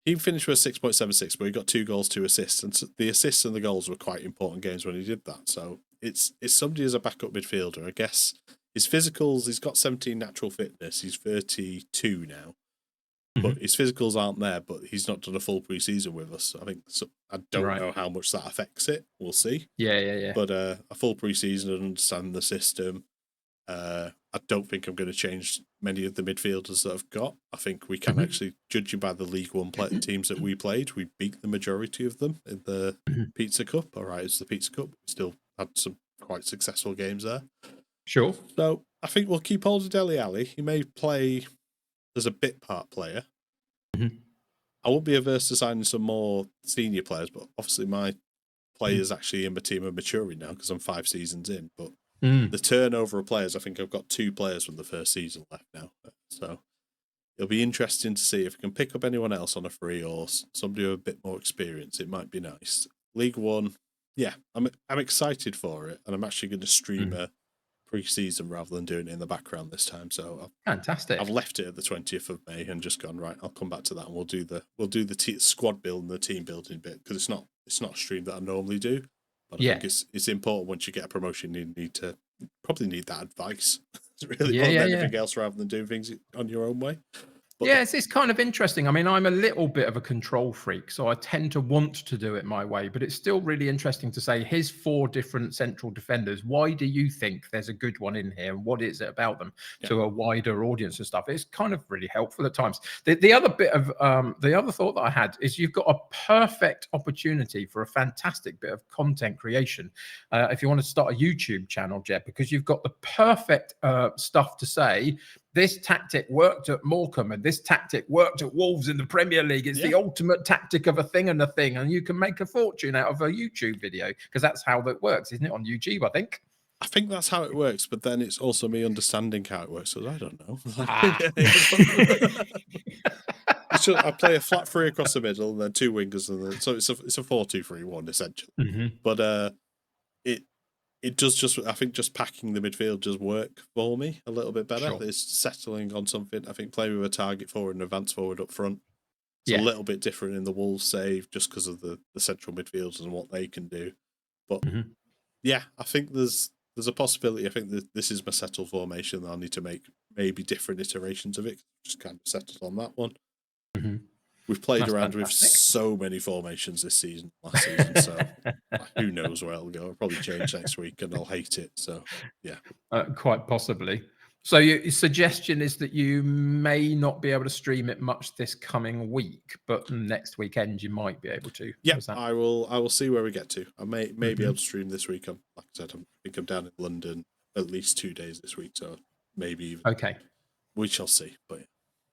He finished with a 6.76, but he got 2 goals, 2 assists, and the assists and the goals were quite important games when he did that. So it's somebody as a backup midfielder. I guess his physicals. He's got 17 natural fitness. He's 32 now, but his physicals aren't there. But he's not done a full preseason with us. I think I don't know how much that affects it. We'll see. Yeah. But a full preseason and understand the system. I don't think I'm going to change many of the midfielders that I've got. I think we can actually, judging by the League One teams that we played, we beat the majority of them in the Pizza Cup. All right, it's the Pizza Cup. We still had some quite successful games there. Sure. So I think we'll keep hold of Dele Alli. He may play as a bit part player. I won't be averse to signing some more senior players, but obviously my players actually in my team are maturing now because I'm 5 seasons in. But the turnover of players, I think I've got 2 players from the first season left now. So it'll be interesting to see if I can pick up anyone else on a free or somebody with a bit more experience. It might be nice. League One, yeah, I'm excited for it, and I'm actually going to stream a pre-season rather than doing it in the background this time. So fantastic. I've left it at the 20th of May and just gone right. I'll come back to that, and we'll do the squad build and the team building bit because it's not a stream that I normally do. But I think it's important once you get a promotion, you probably need that advice. It's really more than anything else rather than doing things on your own way. But it's kind of interesting. I mean, I'm a little bit of a control freak, so I tend to want to do it my way, but it's still really interesting to say, here's 4 different central defenders. Why do you think there's a good one in here? And what is it about them to a wider audience and stuff? It's kind of really helpful at times. The other bit of, the other thought that I had is you've got a perfect opportunity for a fantastic bit of content creation. If you want to start a YouTube channel, Jeb, because you've got the perfect stuff to say. This tactic worked at Morecambe and this tactic worked at Wolves in the Premier League. It's the ultimate tactic of a thing, and you can make a fortune out of a YouTube video because that's how that works, isn't it? On YouTube, I think. I think that's how it works, but then it's also me understanding how it works. So I don't know. I play a flat 3 across the middle and then 2 wingers, and so it's a 4-2-3-1 essentially. But it does I think just packing the midfield does work for me a little bit better. It's settling on something. I think playing with a target forward and advance forward up front. It's a little bit different in the Wolves save just because of the central midfielders and what they can do. But yeah, I think there's a possibility. I think that this is my settled formation that I'll need to make maybe different iterations of it. Just kind of settled on that one. We've played around with so many formations this season, last season, so who knows where it'll go. I'll probably change next week and I'll hate it. So, yeah. Quite possibly. So your suggestion is that you may not be able to stream it much this coming week, but next weekend you might be able to. Yeah, I will see where we get to. I may be able to stream this week. Like I said, I think I'm down in London at least 2 days this week, so maybe even. Okay. We shall see, but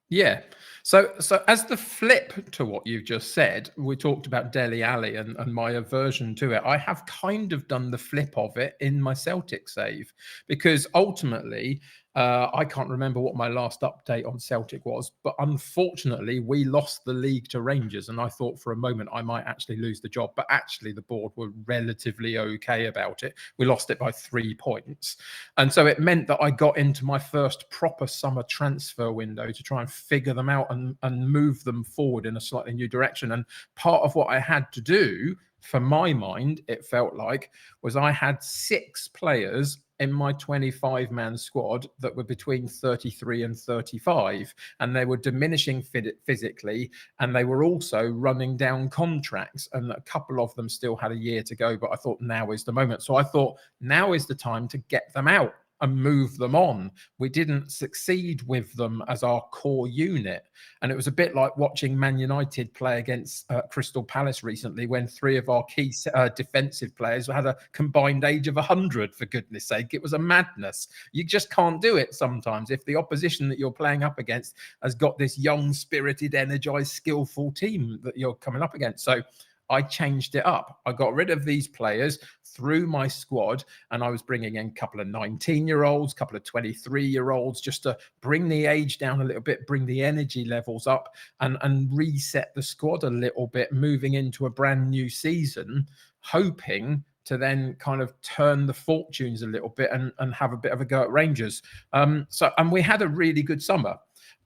yeah. So as the flip to what you've just said, we talked about Dele Alli and my aversion to it. I have kind of done the flip of it in my Celtic save, because ultimately I can't remember what my last update on Celtic was, but unfortunately we lost the league to Rangers, and I thought for a moment I might actually lose the job, but actually the board were relatively okay about it. We lost it by 3 points, and so it meant that I got into my first proper summer transfer window to try and figure them out and move them forward in a slightly new direction. And part of what I had to do, for my mind, it felt like, was I had 6 players in my 25-man squad that were between 33 and 35, and they were diminishing physically, and they were also running down contracts, and a couple of them still had a year to go, but I thought now is the moment. So I thought now is the time to get them out and move them on. We didn't succeed with them as our core unit. And it was a bit like watching Man United play against Crystal Palace recently, when 3 of our key defensive players had a combined age of 100, for goodness sake. It was a madness. You just can't do it sometimes if the opposition that you're playing up against has got this young, spirited, energized, skillful team that you're coming up against. So I changed it up. I got rid of these players through my squad, and I was bringing in a couple of 19-year-olds, a couple of 23-year-olds, just to bring the age down a little bit, bring the energy levels up, and reset the squad a little bit, moving into a brand new season, hoping to then kind of turn the fortunes a little bit and have a bit of a go at Rangers. And we had a really good summer.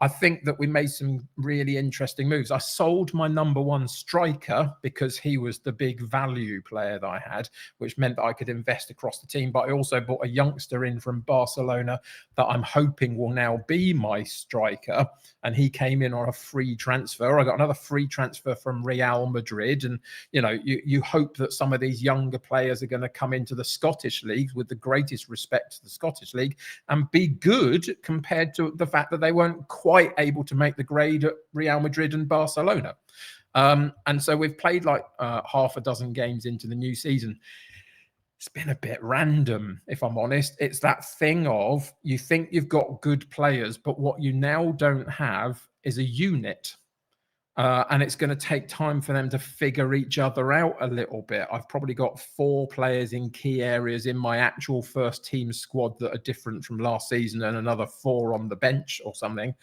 I think that we made some really interesting moves. I sold my number 1 striker because he was the big value player that I had, which meant that I could invest across the team. But I also bought a youngster in from Barcelona that I'm hoping will now be my striker. And he came in on a free transfer. I got another free transfer from Real Madrid. And, you know, you hope that some of these younger players are going to come into the Scottish leagues, with the greatest respect to the Scottish league, and be good compared to the fact that they weren't quite able to make the grade at Real Madrid and Barcelona. And so we've played like half a dozen games into the new season. It's been a bit random, if I'm honest. It's that thing of, you think you've got good players, but what you now don't have is a unit. And it's going to take time for them to figure each other out a little bit. I've probably got 4 players in key areas in my actual first team squad that are different from last season, and another 4 on the bench or something.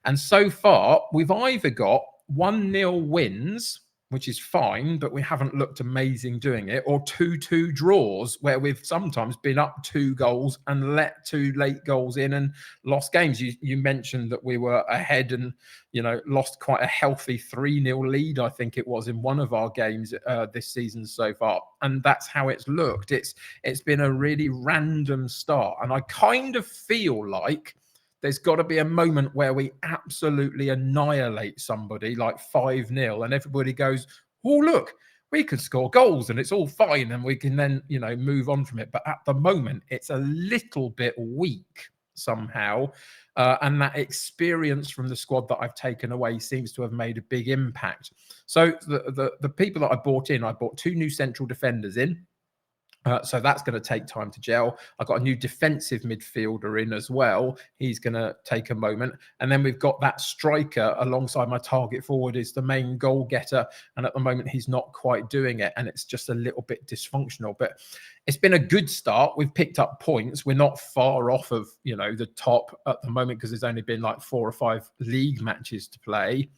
And so far, we've either got 1-0 wins, which is fine, but we haven't looked amazing doing it, or 2-2 draws, where we've sometimes been up 2 goals and let 2 late goals in and lost games. You mentioned that we were ahead and, you know, lost quite a healthy 3-0 lead, I think it was, in one of our games this season so far. And that's how it's looked. It's been a really random start. And I kind of feel like there's got to be a moment where we absolutely annihilate somebody like 5-0, and everybody goes, oh, look, we could score goals and it's all fine, and we can then, you know, move on from it. But at the moment, it's a little bit weak somehow. And that experience from the squad that I've taken away seems to have made a big impact. So the people that I bought 2 new central defenders in. So that's going to take time to gel. I've got a new defensive midfielder in as well. He's going to take a moment. And then we've got that striker alongside my target forward is the main goal getter. And at the moment, he's not quite doing it. And it's just a little bit dysfunctional. But it's been a good start. We've picked up points. We're not far off of, you know, the top at the moment, because there's only been like 4 or 5 league matches to play.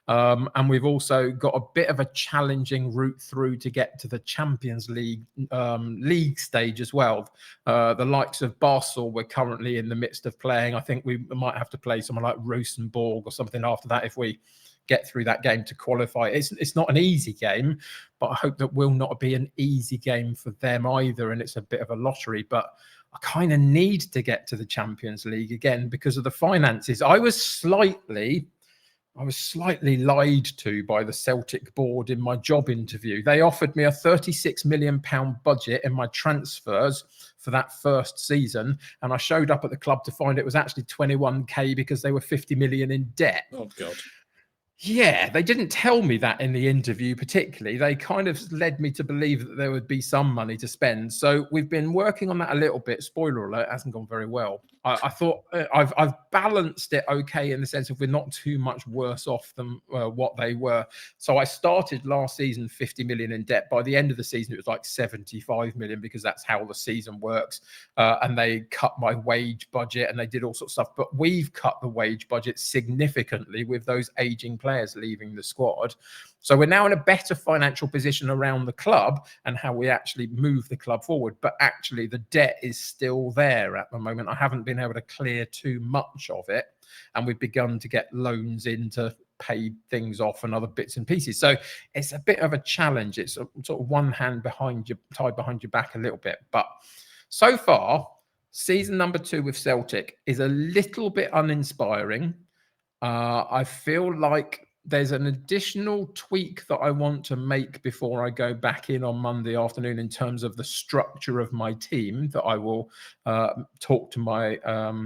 And we've also got a bit of a challenging route through to get to the Champions League league stage as well. The likes of Basel, we're currently in the midst of playing. I think we might have to play someone like Rosenborg or something after that if we get through that game to qualify. It's not an easy game, but I hope that will not be an easy game for them either. And it's a bit of a lottery, but I kind of need to get to the Champions League again because of the finances. I was slightly I was slightly lied to by the Celtic board in my job interview. They offered me a £36 million budget in my transfers for that first season, and I showed up at the club to find it was actually 21k because they were 50 million in debt. Oh God. Yeah, they didn't tell me that in the interview particularly. They kind of led me to believe that there would be some money to spend. So we've been working on that a little bit. Spoiler alert, it hasn't gone very well. I thought I've balanced it okay in the sense of we're not too much worse off than what they were. So I started last season 50 million in debt. By the end of the season, it was like 75 million because that's how the season works. And they cut my wage budget and they did all sorts of stuff. But we've cut the wage budget significantly with those aging players leaving the squad. So we're now in a better financial position around the club and how we actually move the club forward. But actually, the debt is still there at the moment. I haven't been able to clear too much of it. And we've begun to get loans in to pay things off and other bits and pieces. So it's a bit of a challenge. It's a, sort of one hand behind you, tied behind your back a little bit. But so far, season number 2 with Celtic is a little bit uninspiring. I feel like there's an additional tweak that I want to make before I go back in on Monday afternoon in terms of the structure of my team that I will talk to my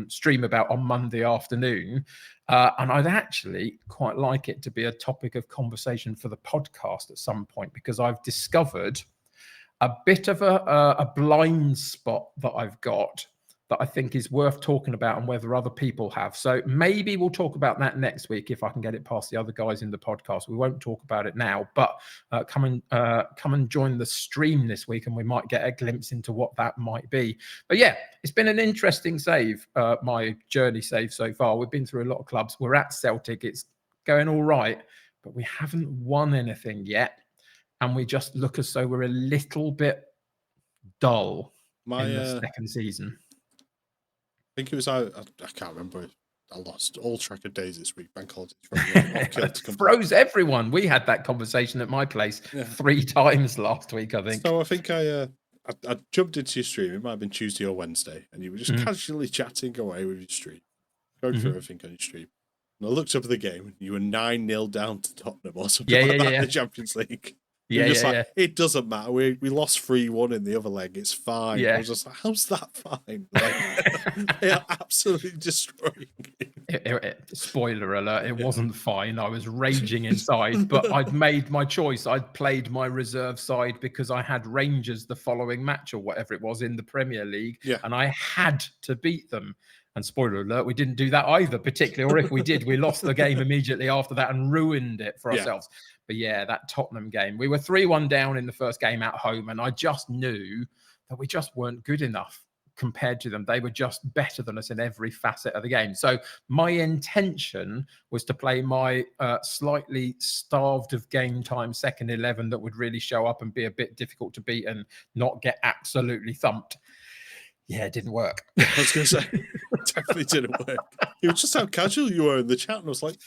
stream about on Monday afternoon. And I'd actually quite like it to be a topic of conversation for the podcast at some point, because I've discovered a bit of a blind spot that I've got that I think is worth talking about and whether other people have. So maybe we'll talk about that next week if I can get it past the other guys in the podcast. We won't talk about it now, but come and join the stream this week and we might get a glimpse into what that might be. But yeah, it's been an interesting save, my journey save so far. We've been through a lot of clubs. We're at Celtic. It's going all right, but we haven't won anything yet. And we just look as though we're a little bit dull in the second season. I think it was, I can't remember. I lost all track of days this week. Bank holidays froze everyone. We had that conversation at my place 3 times last week, I think. So I think I jumped into your stream. It might have been Tuesday or Wednesday, and you were just casually chatting away with your stream, going through everything on your stream. And I looked up at the game, and you were 9-0 down to Tottenham or something like that in the Champions League. It doesn't matter. We lost 3-1 in the other leg. It's fine. I was just like, how's that fine? Like, they are absolutely destroying it. Spoiler alert, it wasn't fine. I was raging inside, but I'd made my choice. I'd played my reserve side because I had Rangers the following match or whatever it was in the Premier League, and I had to beat them. And spoiler alert, we didn't do that either, particularly, or if we did, we lost the game immediately after that and ruined it for ourselves. But yeah, that Tottenham game, we were 3-1 down in the first game at home, and I just knew that we just weren't good enough compared to them. They were just better than us in every facet of the game. So my intention was to play my slightly starved of game time second 11 that would really show up and be a bit difficult to beat and not get absolutely thumped. Yeah, it didn't work. I was going to say, it definitely didn't work. It was just how casual you were in the chat, and I was like,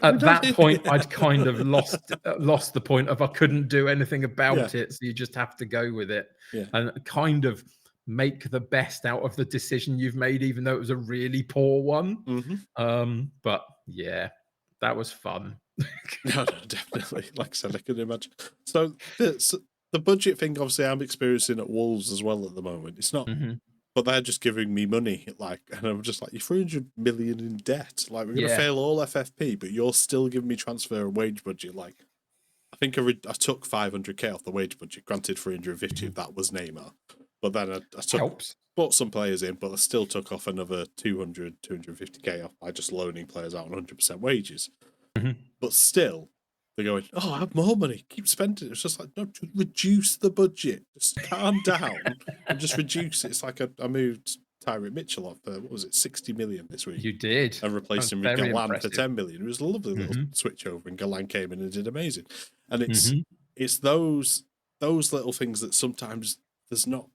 at that point, I'd kind of lost the point of I couldn't do anything about it, so you just have to go with it and kind of make the best out of the decision you've made, even though it was a really poor one. But yeah, that was fun. No, definitely. Like I said, I can imagine. So the budget thing, obviously, I'm experiencing at Wolves as well at the moment. It's not, but they're just giving me money, like, and I'm just like, you're 300 million in debt. Like, we're going to fail all FFP, but you're still giving me transfer and wage budget. Like, I think I took 500k off the wage budget. Granted, 350 of that was Neymar, but then I bought some players in, but I still took off another 250k off by just loaning players out on 100% wages. But still, they're going, oh, I have more money, keep spending it. It's just like, no, just reduce the budget. Just calm down and just reduce it. It's like I moved Tyrick Mitchell off for, what was it, 60 million this week? You did. And replaced him with Galan for 10 million. It was a lovely little switch over, and Galan came in and did amazing. And it's those little things that sometimes there's not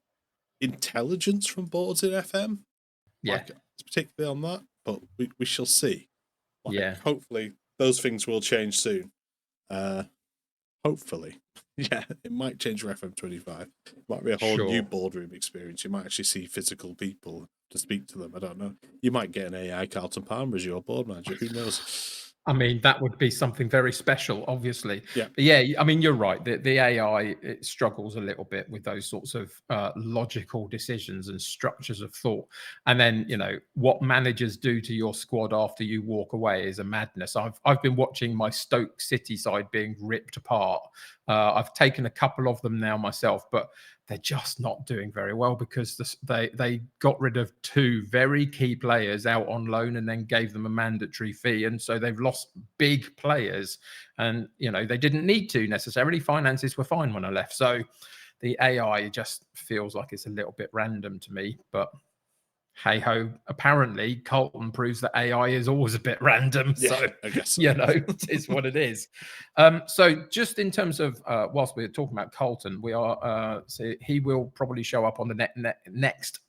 intelligence from boards in FM. Like, particularly on that, but we shall see. Like, hopefully those things will change soon. Hopefully. It might change for FM25. It might be a whole new boardroom experience. You might actually see physical people to speak to them. I don't know. You might get an AI Carlton Palmer as your board manager. Who knows? I mean, that would be something very special, obviously. Yeah. But yeah, I mean, you're right. The AI, it struggles a little bit with those sorts of logical decisions and structures of thought. And then, you know, what managers do to your squad after you walk away is a madness. I've been watching my Stoke City side being ripped apart. I've taken a couple of them now myself, but they're just not doing very well because they got rid of 2 very key players out on loan and then gave them a mandatory fee. And so they've lost big players. And, you know, they didn't need to necessarily. Finances were fine when I left. So the AI just feels like it's a little bit random to me. But hey ho, apparently Colton proves that AI is always a bit random. Yeah, so, I guess so. you know, it is what it is. So just in terms of, whilst we're talking about Colton, we are, so he will probably show up on the next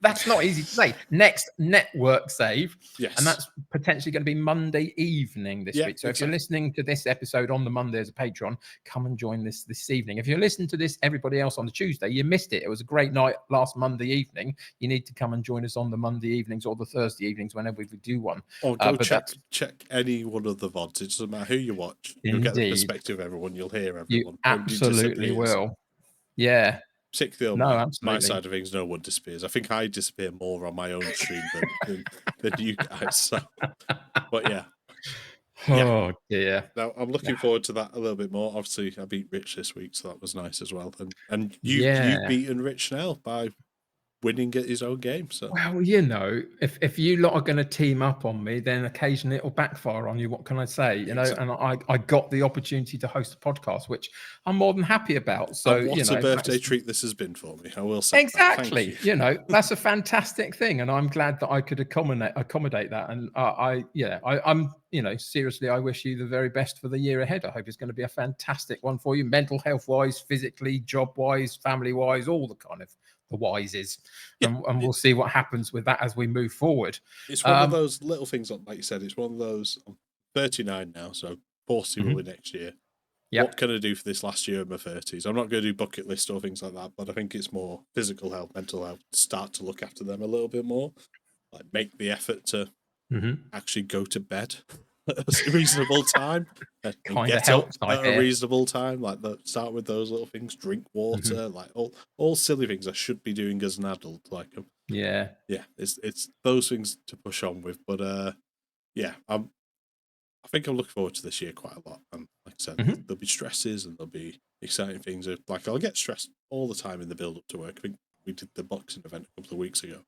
that's not easy to say. Next network save. Yes. And that's potentially going to be Monday evening this week. So if you're listening to this episode on the Monday as a patron, come and join this evening. If you're listening to this, everybody else on the Tuesday, you missed it. It was a great night last Monday evening. You need to come and join us on the Monday evenings or the Thursday evenings whenever we do one. Or go check any one of the VODs. It doesn't matter who you watch. You'll get the perspective of everyone. You'll hear everyone. You absolutely will. Yeah. Particularly on my side of things, no one disappears. I think I disappear more on my own stream than you guys. So, but yeah. Oh dear. Now I'm looking forward to that a little bit more. Obviously, I beat Rich this week, so that was nice as well. And you've beaten Rich now by winning at his own game. So well, you know, if you lot are going to team up on me, then occasionally it'll backfire on you. What can I say? You know, and I got the opportunity to host a podcast, which I'm more than happy about. So and what a birthday treat this has been for me. I will say exactly. You know, that's a fantastic thing, and I'm glad that I could accommodate that. And I'm you know, seriously, I wish you the very best for the year ahead. I hope it's going to be a fantastic one for you, mental health wise, physically, job wise, family wise, all the kind of the wises. And we'll see what happens with that as we move forward. It's one of those little things, like you said, it's one of those, I'm 39 now, so 40 will be next year. Yep. What can I do for this last year of my 30s? I'm not going to do bucket list or things like that, but I think it's more physical health, mental health, start to look after them a little bit more. Like make the effort to actually go to bed at a reasonable time and get up at a reasonable time. Like start with those little things, drink water, like all silly things I should be doing as an adult. Like it's those things to push on with. But I think I'm looking forward to this year quite a lot. And like I said, there'll be stresses and there'll be exciting things. Like I'll get stressed all the time in the build up to work. I think we did the boxing event a couple of weeks ago.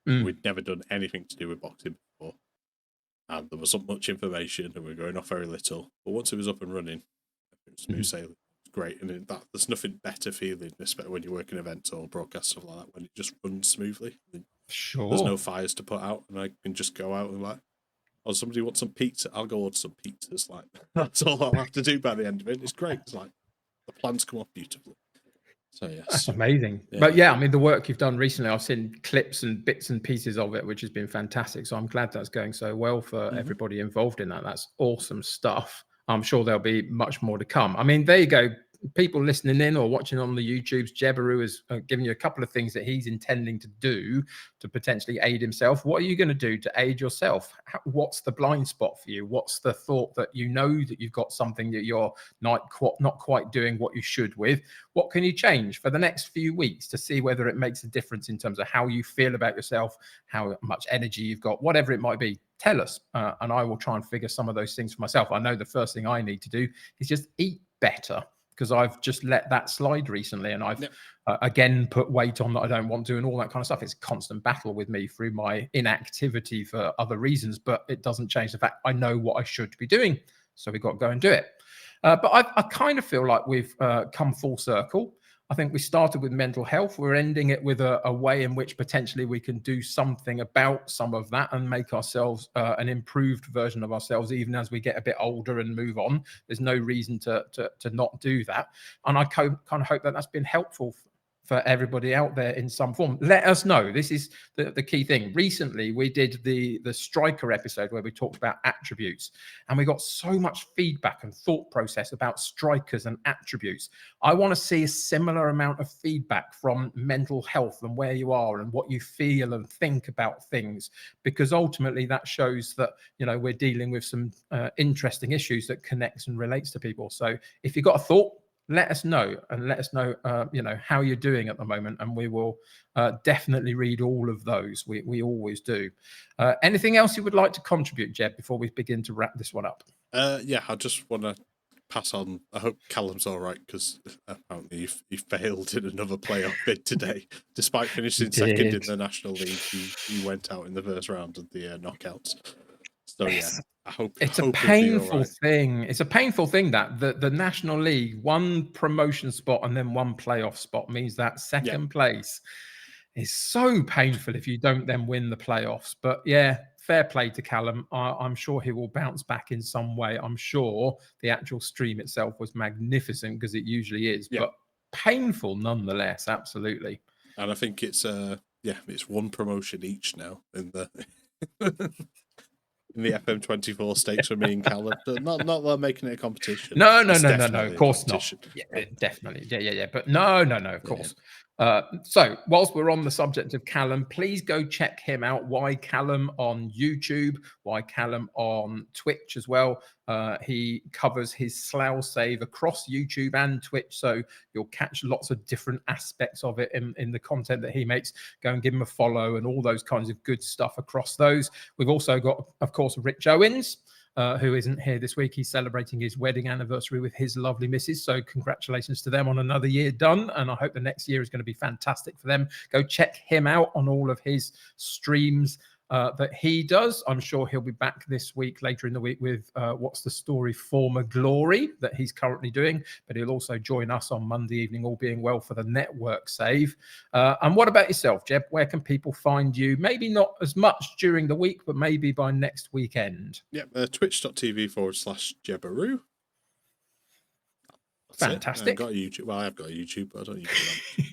We'd never done anything to do with boxing before. And there wasn't much information and we were going off very little. But once it was up and running, it was smooth sailing. It was great. And there's nothing better feeling, especially when you work in events or broadcast stuff like that, when it just runs smoothly. Sure. There's no fires to put out and I can just go out and like, oh, somebody wants some pizza, I'll go order some pizzas. Like, that's all I'll have to do by the end of it. It's great. It's like, the plans come off beautifully. So, yes. That's amazing. Yeah. But yeah, I mean, the work you've done recently, I've seen clips and bits and pieces of it, which has been fantastic. So I'm glad that's going so well for everybody involved in that. That's awesome stuff. I'm sure there'll be much more to come. I mean, there you go. People listening in or watching on the YouTubes, Jebaru is giving you a couple of things that he's intending to do to potentially aid himself. What are you going to do to aid yourself? What's the blind spot for you? What's the thought that you know that you've got something that you're not quite doing what you should with? What can you change for the next few weeks to see whether it makes a difference in terms of how you feel about yourself, how much energy you've got, whatever it might be? Tell us, and I will try and figure some of those things for myself. I know the first thing I need to do is just eat better, because I've just let that slide recently and I've again put weight on that I don't want to and all that kind of stuff. It's a constant battle with me through my inactivity for other reasons, but it doesn't change the fact I know what I should be doing. So we've got to go and do it. But I kind of feel like we've come full circle. I think we started with mental health. We're ending it with a way in which potentially we can do something about some of that and make ourselves an improved version of ourselves, even as we get a bit older and move on. There's no reason to not do that. And I kind of hope that that's been helpful for everybody out there in some form. Let us know. This is the key thing. Recently, we did the striker episode where we talked about attributes, and we got so much feedback and thought process about strikers and attributes. I want to see a similar amount of feedback from mental health and where you are and what you feel and think about things, because ultimately that shows that, you know, we're dealing with some interesting issues that connects and relates to people. So if you've got a thought, let us know, and let us know, you know, how you're doing at the moment, and we will definitely read all of those. We always do. Anything else you would like to contribute, Jeb, before we begin to wrap this one up? Yeah, I just want to pass on. I hope Callum's all right, because apparently he failed in another playoff bid today. Despite finishing second in the National League, he went out in the first round of the knockouts. So yeah, I hope it's a painful thing. It's a painful thing that the National League, one promotion spot and then one playoff spot means that second place is so painful if you don't then win the playoffs. But yeah, fair play to Callum. I'm sure he will bounce back in some way. I'm sure the actual stream itself was magnificent, because it usually is, but painful nonetheless. Absolutely. And I think it's it's one promotion each now in the in the FM24 stakes for me and Callum. Not that making it a competition. No. Of course not. Yeah, definitely. Yeah. But no. Of course. So whilst we're on the subject of Callum, please go check him out. Why Callum on YouTube, Why Callum on Twitch as well. He covers his Slough save across YouTube and Twitch, so you'll catch lots of different aspects of it in the content that he makes. Go and give him a follow and all those kinds of good stuff across those. We've also got, of course, Rich Owens, who isn't here this week. He's celebrating his wedding anniversary with his lovely missus. So congratulations to them on another year done. And I hope the next year is going to be fantastic for them. Go check him out on all of his streams that he does. I'm sure he'll be back this week, later in the week, with What's the Story Former Glory that he's currently doing. But he'll also join us on Monday evening, all being well, for the network save. And what about yourself, Jeb? Where can people find you? Maybe not as much during the week, but maybe by next weekend. twitch.tv/Jebaroo. Fantastic. I've got a YouTube. Well, I have got a YouTube, but I don't use it.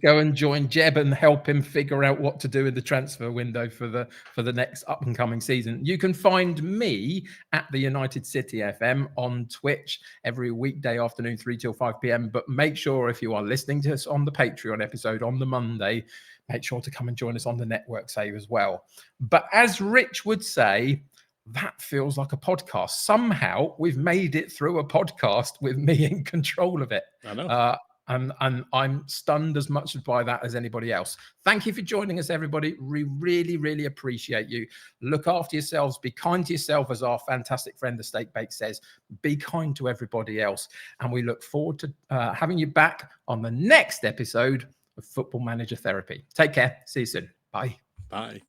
Go and join Jeb and help him figure out what to do in the transfer window for the next up and coming season. You can find me at the United City FM on Twitch every weekday afternoon, 3 till 5 p.m. But make sure, if you are listening to us on the Patreon episode on the Monday, make sure to come and join us on the network save as well. But as Rich would say, that feels like a podcast. Somehow we've made it through a podcast with me in control of it. I know. And I'm stunned as much by that as anybody else. Thank you for joining us, everybody. We really, really appreciate you. Look after yourselves. Be kind to yourself, as our fantastic friend, the Steak Bake, says. Be kind to everybody else. And we look forward to having you back on the next episode of Football Manager Therapy. Take care. See you soon. Bye. Bye.